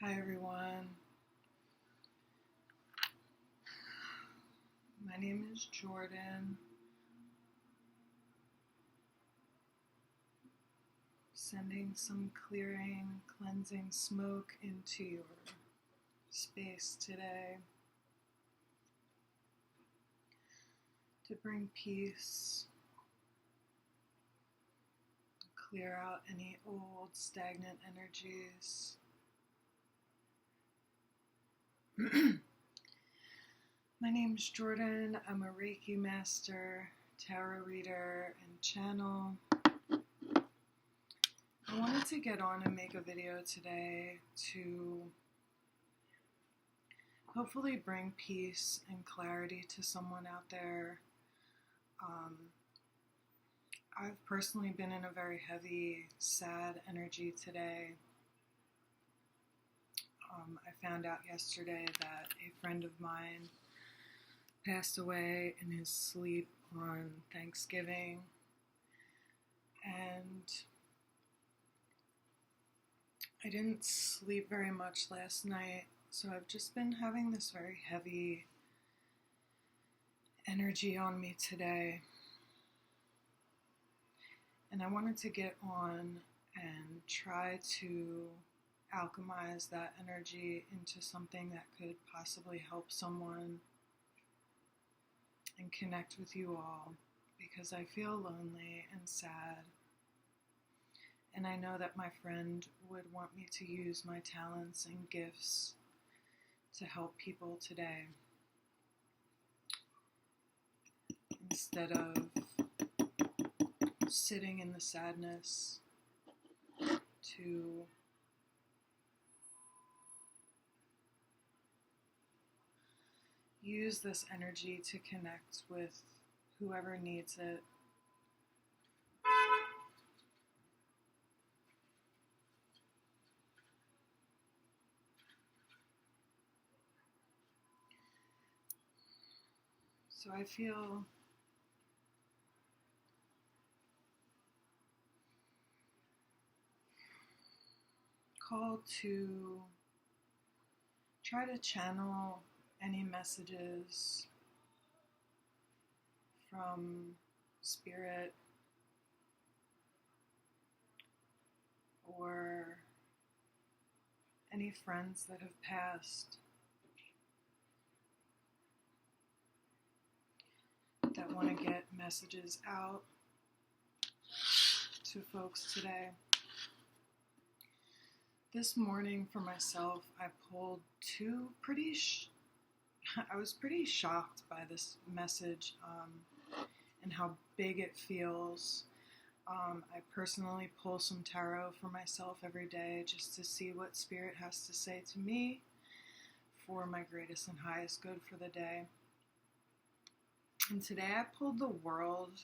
Hi everyone, my name is Jordan, sending some clearing, cleansing smoke into your space today to bring peace, clear out any old stagnant energies. My name is Jordan. I'm a Reiki master, tarot reader, and channel. I wanted to get on and make a video today to hopefully bring peace and clarity to someone out there. I've personally been in a very heavy, sad energy today. I found out yesterday that a friend of mine passed away in his sleep on Thanksgiving, and I didn't sleep very much last night, so I've just been having this very heavy energy on me today, and I wanted to get on and try to alchemize that energy into something that could possibly help someone and connect with you all, because I feel lonely and sad, and I know that my friend would want me to use my talents and gifts to help people today, instead of sitting in the sadness, to use this energy to connect with whoever needs it. So I feel called to try to channel any messages from spirit or any friends that have passed that want to get messages out to folks today. This morning for myself, I pulled two I was pretty shocked by this message and how big it feels. I personally pull some tarot for myself every day just to see what spirit has to say to me for my greatest and highest good for the day. And today I pulled the World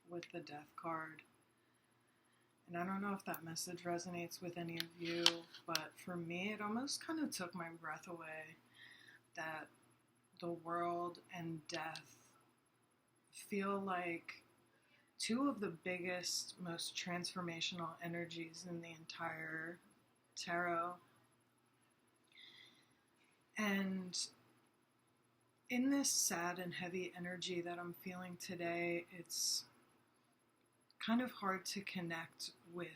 with the Death card. And I don't know if that message resonates with any of you, but for me it almost kind of took my breath away that the world and death feel like two of the biggest, most transformational energies in the entire tarot. And in this sad and heavy energy that I'm feeling today, it's kind of hard to connect with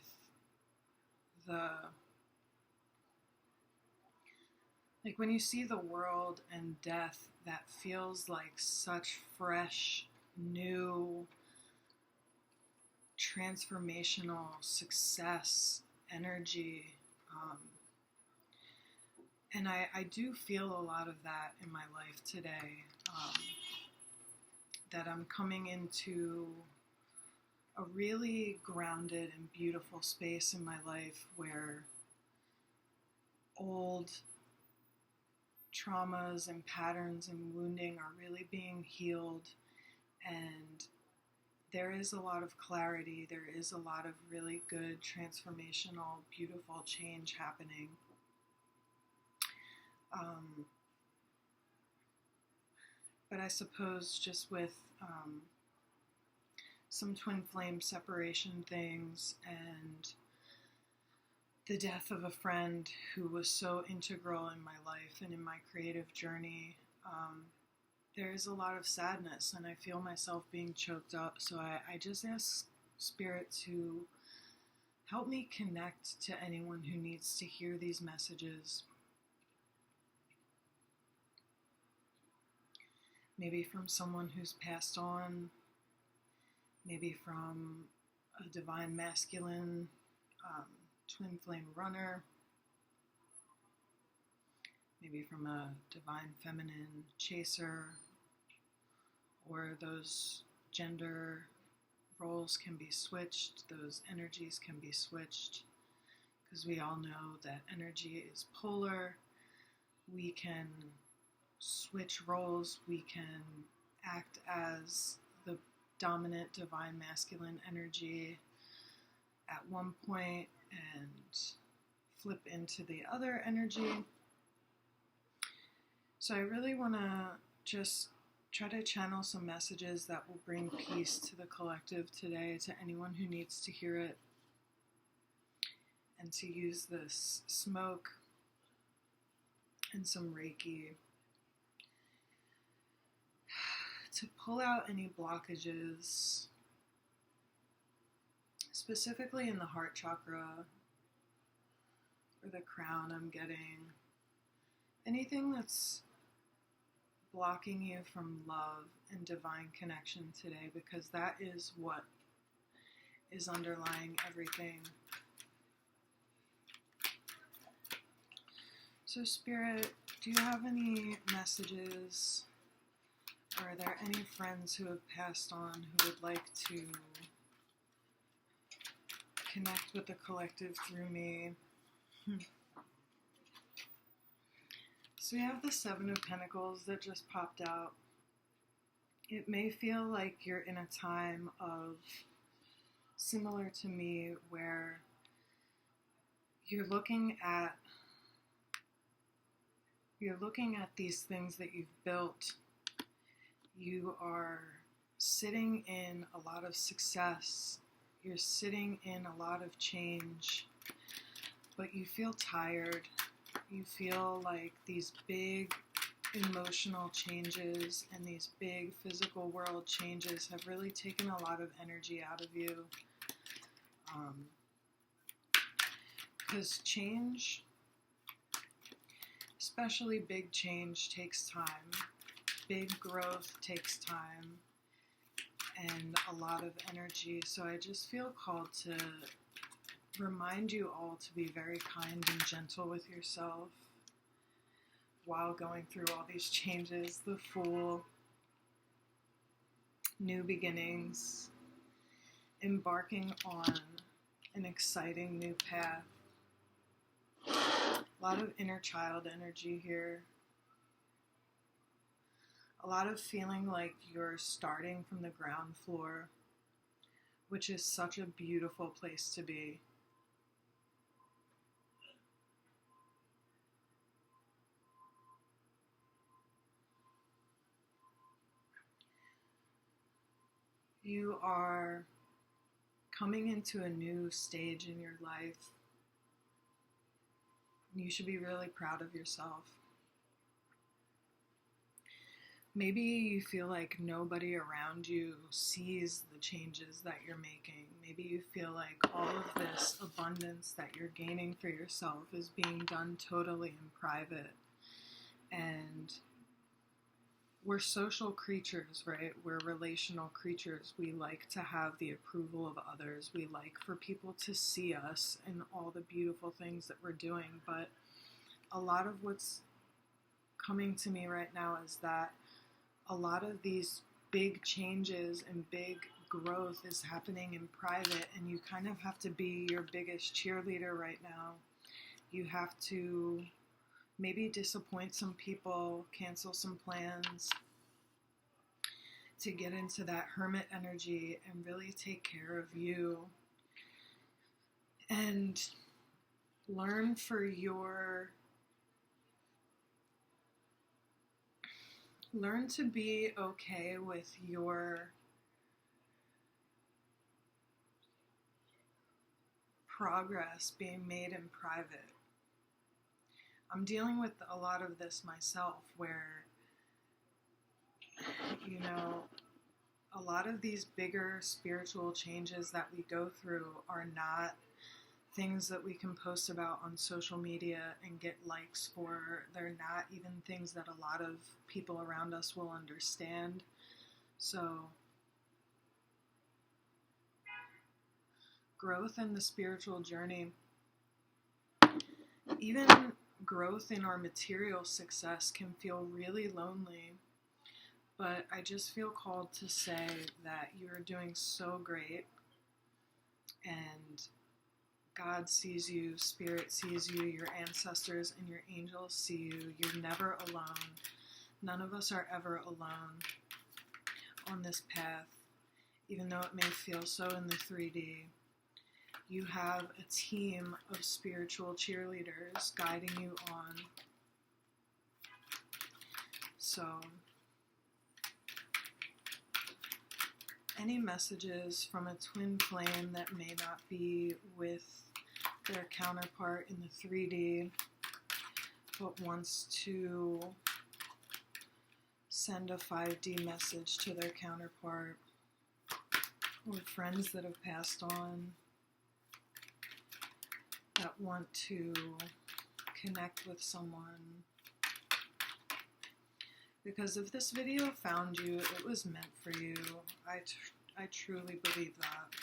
like when you see the world and death, that feels like such fresh, new, transformational success energy. And I do feel a lot of that in my life today, that I'm coming into a really grounded and beautiful space in my life where old traumas and patterns and wounding are really being healed, and there is a lot of clarity, there is a lot of really good, transformational, beautiful change happening. But I suppose just with some twin flame separation things and the death of a friend who was so integral in my life and in my creative journey. There is a lot of sadness, and I feel myself being choked up. So I just ask Spirit to help me connect to anyone who needs to hear these messages. Maybe from someone who's passed on, maybe from a divine masculine twin flame runner, maybe from a divine feminine chaser, or those gender roles can be switched, those energies can be switched, because we all know that energy is polar. We can switch roles, we can act as the dominant divine masculine energy at one point and flip into the other energy. So I really want to just try to channel some messages that will bring peace to the collective today, to anyone who needs to hear it, and to use this smoke and some Reiki to pull out any blockages, specifically in the heart chakra or the crown. I'm getting anything that's blocking you from love and divine connection today, because that is what is underlying everything. So Spirit, do you have any messages, or are there any friends who have passed on who would like to connect with the collective through me? So we have the Seven of Pentacles that just popped out. It may feel like you're in a time of, similar to me, where you're looking at these things that you've built. You are sitting in a lot of success. You're sitting in a lot of change, but you feel tired. You feel like these big emotional changes and these big physical world changes have really taken a lot of energy out of you. Because change, especially big change, takes time. Big growth takes time and a lot of energy. So I just feel called to remind you all to be very kind and gentle with yourself while going through all these changes. The Fool, new beginnings, embarking on an exciting new path. A lot of inner child energy here. A lot of feeling like you're starting from the ground floor, which is such a beautiful place to be. You are coming into a new stage in your life. You should be really proud of yourself. Maybe you feel like nobody around you sees the changes that you're making. Maybe you feel like all of this abundance that you're gaining for yourself is being done totally in private. And we're social creatures, right? We're relational creatures. We like to have the approval of others. We like for people to see us and all the beautiful things that we're doing. But a lot of what's coming to me right now is that a lot of these big changes and big growth is happening in private, and you kind of have to be your biggest cheerleader right now. You have to maybe disappoint some people, cancel some plans to get into that hermit energy and really take care of you and learn to be okay with your progress being made in private. I'm dealing with a lot of this myself where, a lot of these bigger spiritual changes that we go through are not things that we can post about on social media and get likes for. They're not even things that a lot of people around us will understand. So, growth in the spiritual journey, even growth in our material success, can feel really lonely. But I just feel called to say that you're doing so great, and God sees you, Spirit sees you, your ancestors and your angels see you. You're never alone. None of us are ever alone on this path, even though it may feel so in the 3D. You have a team of spiritual cheerleaders guiding you on. So, any messages from a twin flame that may not be with their counterpart in the 3D, but wants to send a 5D message to their counterpart, or friends that have passed on that want to connect with someone. Because if this video found you, it was meant for you. I truly believe that.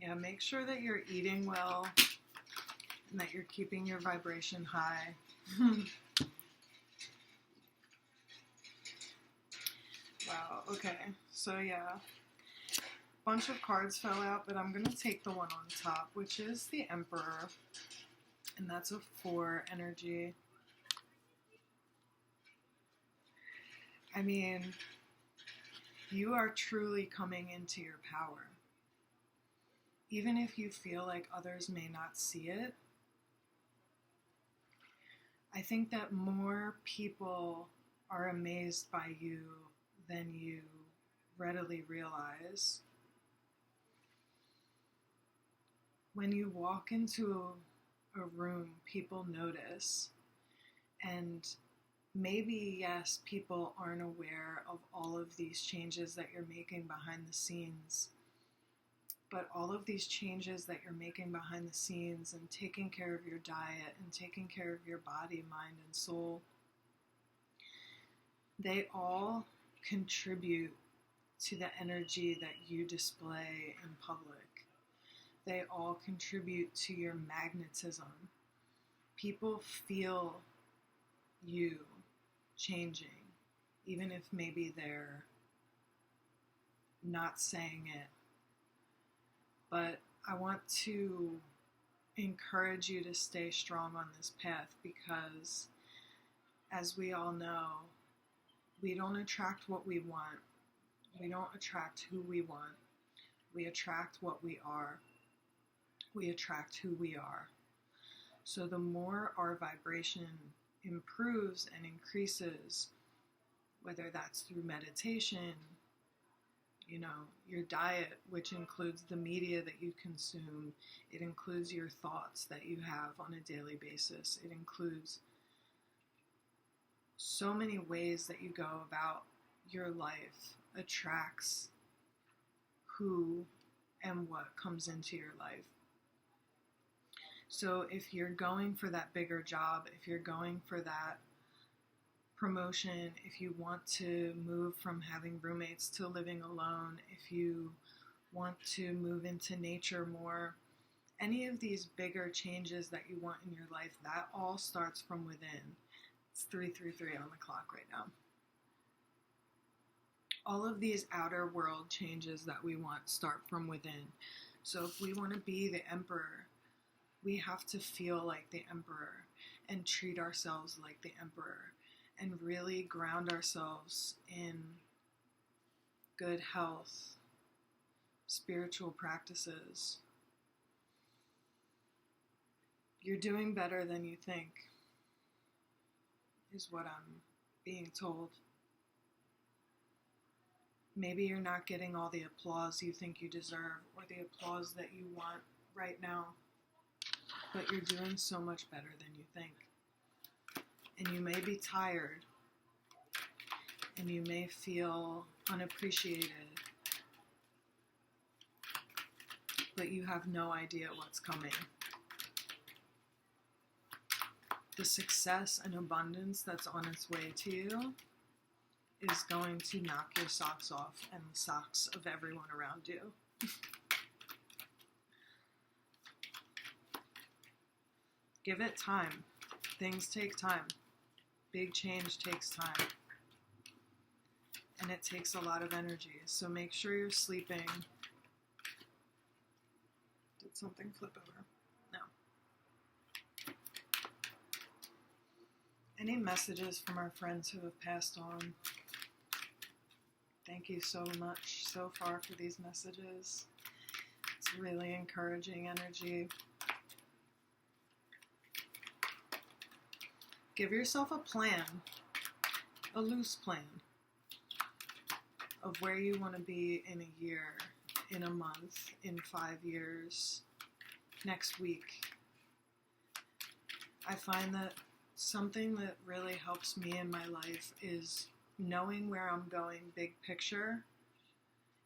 Yeah, make sure that you're eating well and that you're keeping your vibration high. Wow, okay, so yeah, a bunch of cards fell out, but I'm going to take the one on top, which is the Emperor, and that's a 4 energy. I mean, you are truly coming into your power. Even if you feel like others may not see it, I think that more people are amazed by you than you readily realize. When you walk into a room, people notice, and maybe, yes, people aren't aware of all of these changes that you're making behind the scenes, but all of these changes that you're making behind the scenes and taking care of your diet and taking care of your body, mind, and soul, they all contribute to the energy that you display in public. They all contribute to your magnetism. People feel you changing, even if maybe they're not saying it. But I want to encourage you to stay strong on this path, because as we all know, we don't attract what we want. We don't attract who we want. We attract what we are. We attract who we are. So the more our vibration improves and increases, whether that's through meditation, your diet, which includes the media that you consume, it includes your thoughts that you have on a daily basis, it includes so many ways that you go about your life, attracts who and what comes into your life. So if you're going for that bigger job, if you're going for that promotion, if you want to move from having roommates to living alone, if you want to move into nature more, any of these bigger changes that you want in your life, that all starts from within. It's 3:33 on the clock right now. All of these outer world changes that we want start from within. So if we want to be the Emperor, we have to feel like the Emperor and treat ourselves like the Emperor and really ground ourselves in good health, spiritual practices. You're doing better than you think, is what I'm being told. Maybe you're not getting all the applause you think you deserve or the applause that you want right now, but you're doing so much better than you think. And you may be tired, and you may feel unappreciated, but you have no idea what's coming. The success and abundance that's on its way to you is going to knock your socks off and the socks of everyone around you. Give it time. Things take time. Big change takes time. And it takes a lot of energy. So make sure you're sleeping. Did something flip over? No. Any messages from our friends who have passed on? Thank you so much so far for these messages. It's really encouraging energy. Give yourself a plan, a loose plan of where you want to be in a year, in a month, in 5 years, next week. I find that something that really helps me in my life is knowing where I'm going big picture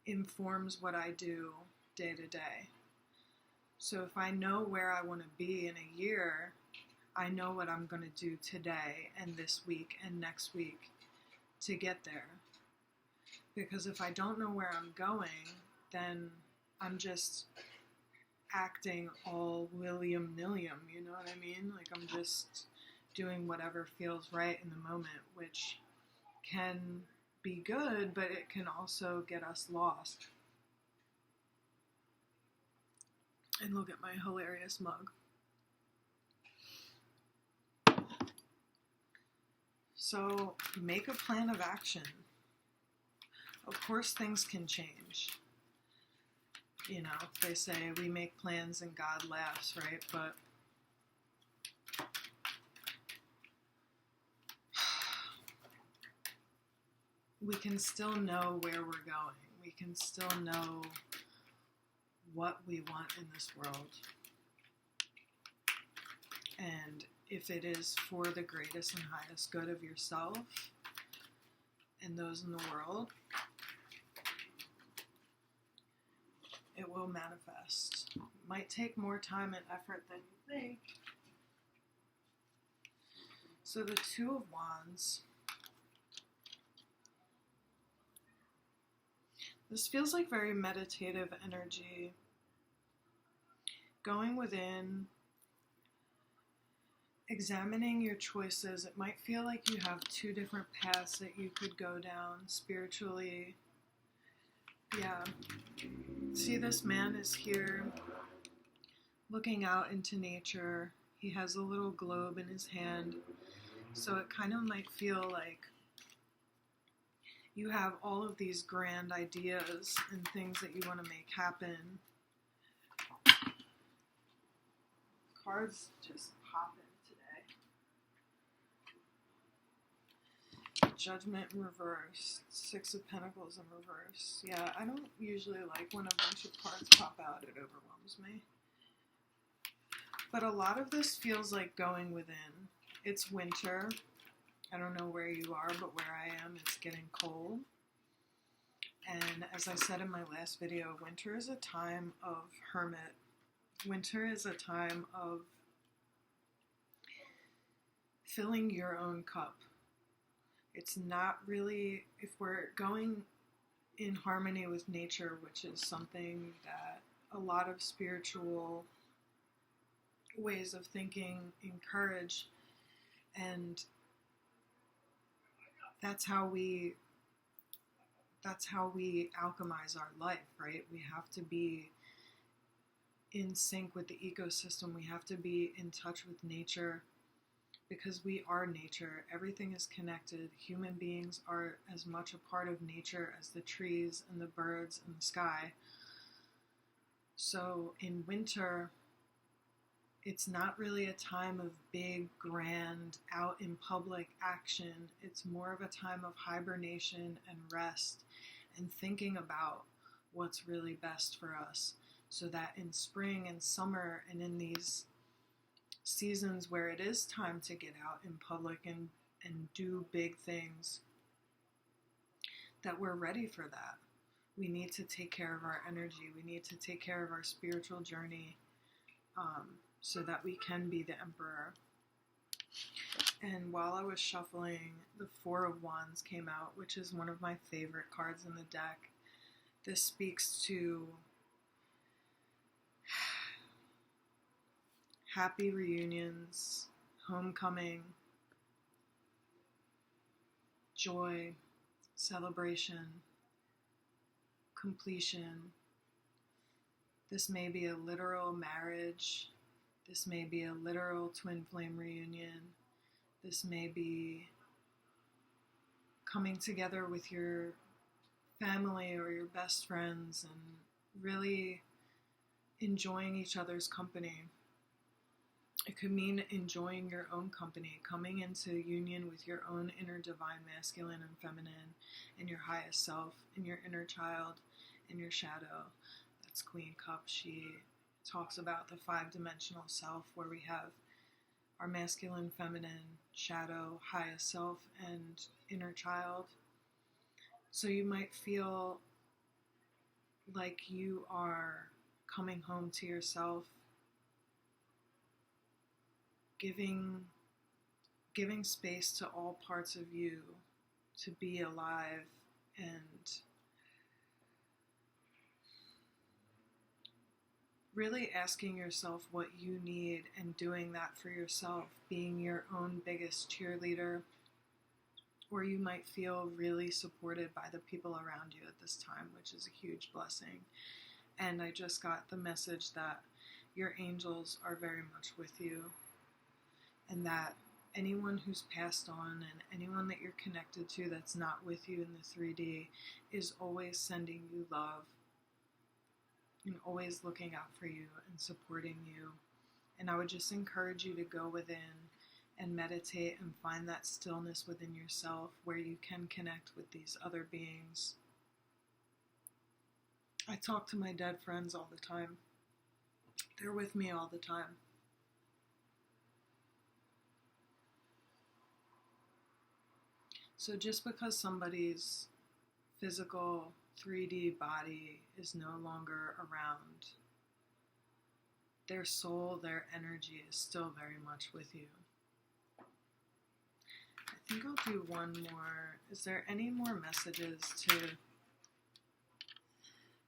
informs what I do day to day. So if I know where I want to be in a year, I know what I'm going to do today and this week and next week to get there. Because if I don't know where I'm going, then I'm just acting all willy-nilly, you know what I mean? Like I'm just doing whatever feels right in the moment, which can be good, but it can also get us lost. And look at my hilarious mug. So make a plan of action. Of course things can change. You know, they say we make plans and God laughs, right? But we can still know where we're going. We can still know what we want in this world. And if it is for the greatest and highest good of yourself and those in the world, it will manifest. It might take more time and effort than you think. So the Two of Wands. This feels like very meditative energy. Going within, examining your choices. It might feel like you have two different paths that you could go down spiritually. Yeah. See, this man is here looking out into nature. He has a little globe in his hand. So it kind of might feel like you have all of these grand ideas and things that you want to make happen. Cards just popping today. Judgment in reverse. Six of Pentacles in reverse. Yeah, I don't usually like when a bunch of cards pop out. It overwhelms me. But a lot of this feels like going within. It's winter. I don't know where you are, but where I am, it's getting cold. And as I said in my last video, winter is a time of hermit. Winter is a time of filling your own cup. It's not really, if we're going in harmony with nature, which is something that a lot of spiritual ways of thinking encourage, and that's how we alchemize our life, right? We have to be in sync with the ecosystem. We have to be in touch with nature because we are nature. Everything is connected. Human beings are as much a part of nature as the trees and the birds and the sky. So in winter, it's not really a time of big, grand, out in public action. It's more of a time of hibernation and rest and thinking about what's really best for us, so that in spring and summer and in these seasons where it is time to get out in public and do big things, that we're ready for that. We need to take care of our energy. We need to take care of our spiritual journey, so that we can be the emperor. And while I was shuffling, the Four of Wands came out, which is one of my favorite cards in the deck. This speaks to happy reunions, homecoming, joy, celebration, completion. This may be a literal marriage. This may be a literal twin flame reunion. This may be coming together with your family or your best friends and really enjoying each other's company. It could mean enjoying your own company, coming into union with your own inner divine masculine and feminine, and your highest self, and your inner child, and your shadow. That's Queen Cup. She talks about the 5-dimensional self, where we have our masculine, feminine, shadow, highest self, and inner child. So you might feel like you are coming home to yourself, giving space to all parts of you to be alive, and really asking yourself what you need and doing that for yourself, being your own biggest cheerleader. Or you might feel really supported by the people around you at this time, which is a huge blessing. And I just got the message that your angels are very much with you, and that anyone who's passed on and anyone that you're connected to that's not with you in the 3D is always sending you love and always looking out for you and supporting you. And I would just encourage you to go within and meditate and find that stillness within yourself where you can connect with these other beings. I talk to my dead friends all the time. They're with me all the time. So just because somebody's physical 3D body is no longer around, their soul, their energy is still very much with you. I think I'll do one more. Is there any more messages to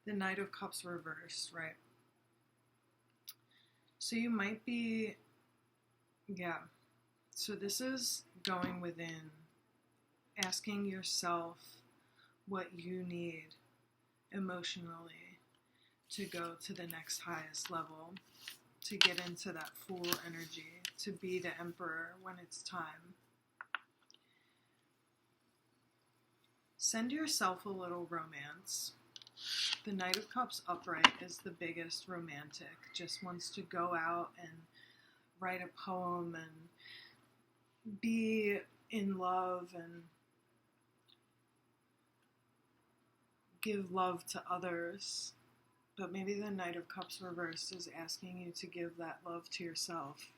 the Knight of Cups reversed, right? So you might be, so this is going within, asking yourself what you need emotionally to go to the next highest level, to get into that Fool energy, to be the emperor when it's time. Send yourself a little romance. The Knight of Cups upright is the biggest romantic, just wants to go out and write a poem and be in love and give love to others. But maybe the Knight of Cups reversed is asking you to give that love to yourself.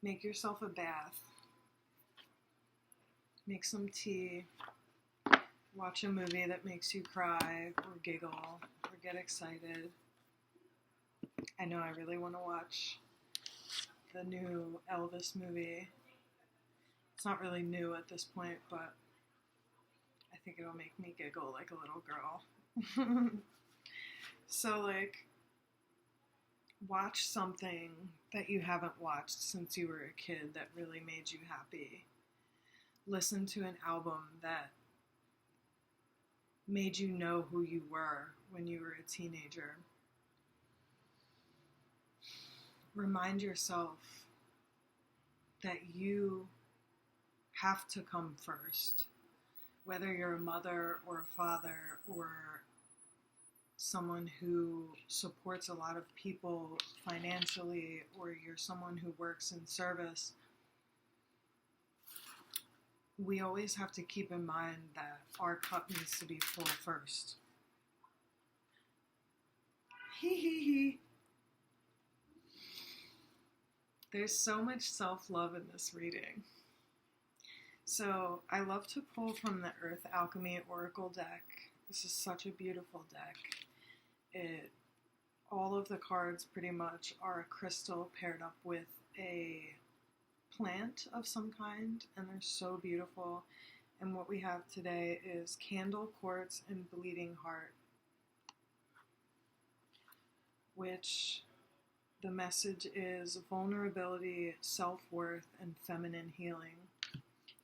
Make yourself a bath. Make some tea. Watch a movie that makes you cry or giggle or get excited. I know I really want to watch the new Elvis movie. It's not really new at this point, but I think it'll make me giggle like a little girl. So, watch something that you haven't watched since you were a kid that really made you happy. Listen to an album that made you know who you were when you were a teenager. Remind yourself that you have to come first, whether you're a mother or a father or someone who supports a lot of people financially, or you're someone who works in service, we always have to keep in mind that our cup needs to be full first. Hee hee hee. There's so much self-love in this reading. So I love to pull from the Earth Alchemy Oracle deck. This is such a beautiful deck. All of the cards pretty much are a crystal paired up with a plant of some kind, and they're so beautiful. And what we have today is Candle, Quartz, and Bleeding Heart, which the message is vulnerability, self-worth, and feminine healing.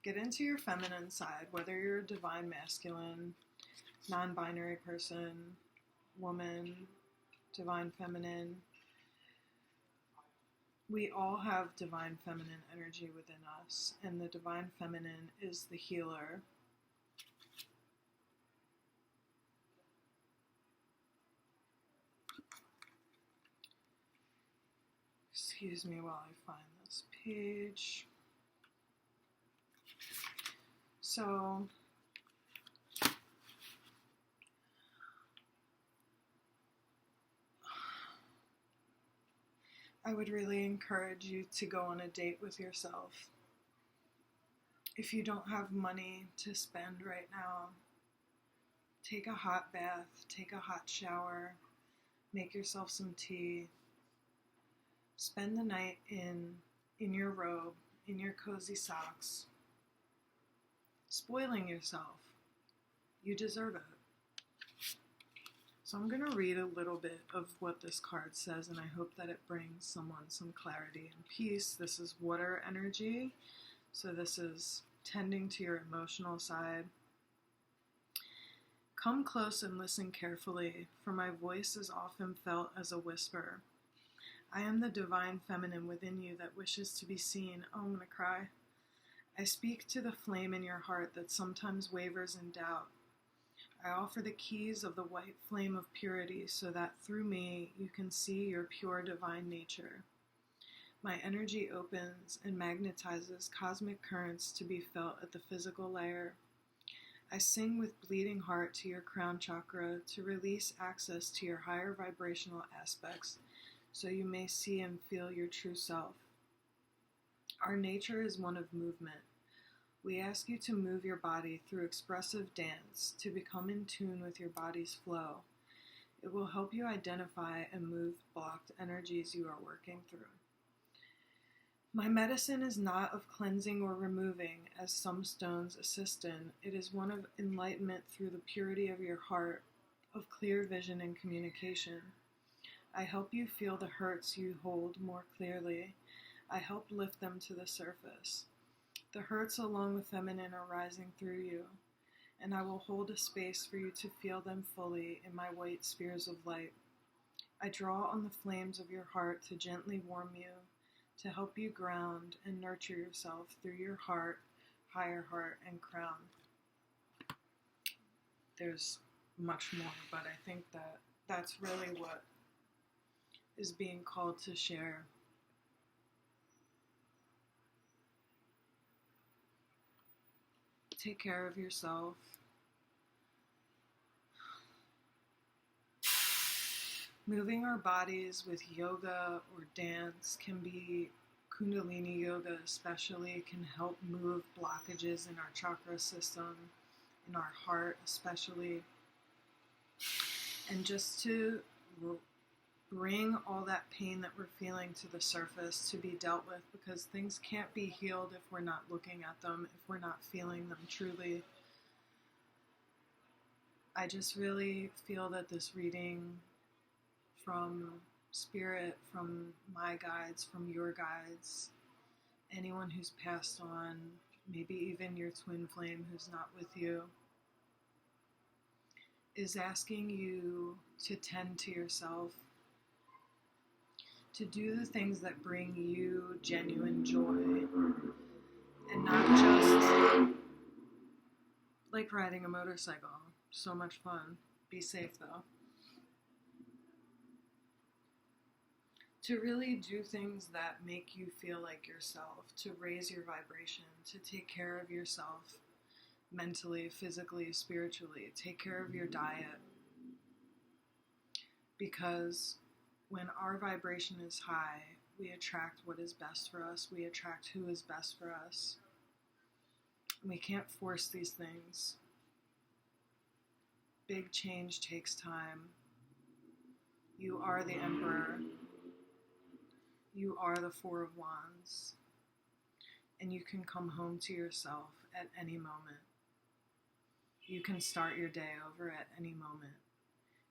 Get into your feminine side, whether you're a divine masculine, non-binary person, woman, divine feminine. We all have divine feminine energy within us, and the divine feminine is the healer. Excuse me while I find this page. So, I would really encourage you to go on a date with yourself. If you don't have money to spend right now, take a hot bath, take a hot shower, make yourself some tea, spend the night in your robe, in your cozy socks, spoiling yourself. You deserve it. So I'm going to read a little bit of what this card says, and I hope that it brings someone some clarity and peace. This is water energy, so this is tending to your emotional side. Come close and listen carefully, for my voice is often felt as a whisper. I am the divine feminine within you that wishes to be seen. Oh, I'm going to cry. I speak to the flame in your heart that sometimes wavers in doubt. I offer the keys of the white flame of purity so that through me you can see your pure divine nature. My energy opens and magnetizes cosmic currents to be felt at the physical layer. I sing with bleeding heart to your crown chakra to release access to your higher vibrational aspects so you may see and feel your true self. Our nature is one of movement. We ask you to move your body through expressive dance to become in tune with your body's flow. It will help you identify and move blocked energies you are working through. My medicine is not of cleansing or removing, as some stones assist in. It is one of enlightenment through the purity of your heart, of clear vision and communication. I help you feel the hurts you hold more clearly. I help lift them to the surface. The hurts along with feminine are rising through you, and I will hold a space for you to feel them fully in my white spheres of light. I draw on the flames of your heart to gently warm you, to help you ground and nurture yourself through your heart, higher heart, and crown. There's much more, but I think that that's really what is being called to share. Take care of yourself. Moving our bodies with yoga or dance can be Kundalini yoga especially, can help move blockages in our chakra system, in our heart especially, and just to bring all that pain that we're feeling to the surface to be dealt with, because things can't be healed if we're not looking at them, if we're not feeling them truly. I just really feel that this reading from Spirit, from my guides, from your guides, anyone who's passed on, maybe even your twin flame who's not with you, is asking you to tend to yourself, to do the things that bring you genuine joy, and not just like riding a motorcycle. So much fun. Be safe though. to really do things that make you feel like yourself, to raise your vibration, to take care of yourself mentally, physically, spiritually, take care of your diet. Because when our vibration is high, we attract what is best for us, we attract who is best for us. We can't force these things. Big change takes time. You are the Emperor. You are the Four of Wands. And you can come home to yourself at any moment. You can start your day over at any moment.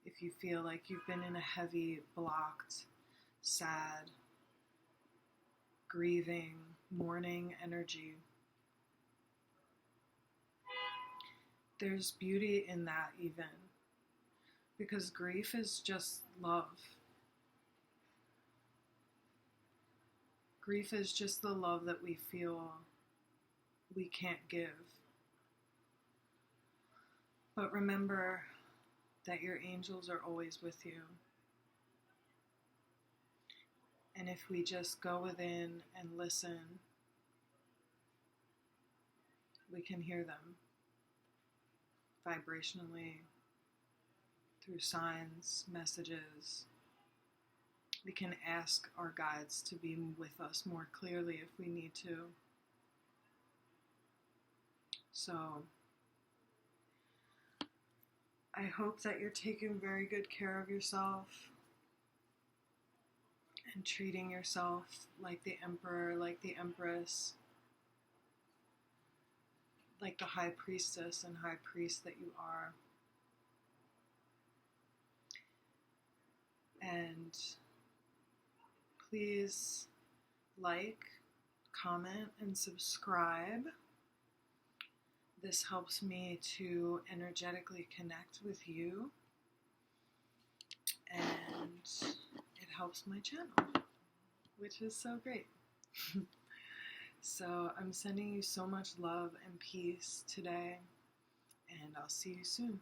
If you feel like you've been in a heavy, blocked, sad, grieving, mourning energy, there's beauty in that even. Because grief is just love. Grief is just the love that we feel we can't give. But remember that your angels are always with you. And if we just go within and listen, we can hear them vibrationally, through signs, messages. We can ask our guides to be with us more clearly if we need to. So, I hope that you're taking very good care of yourself and treating yourself like the Emperor, like the Empress, like the High Priestess and High Priest that you are. And please like, comment, and subscribe. This helps me to energetically connect with you, and it helps my channel, which is so great. So I'm sending you so much love and peace today, and I'll see you soon.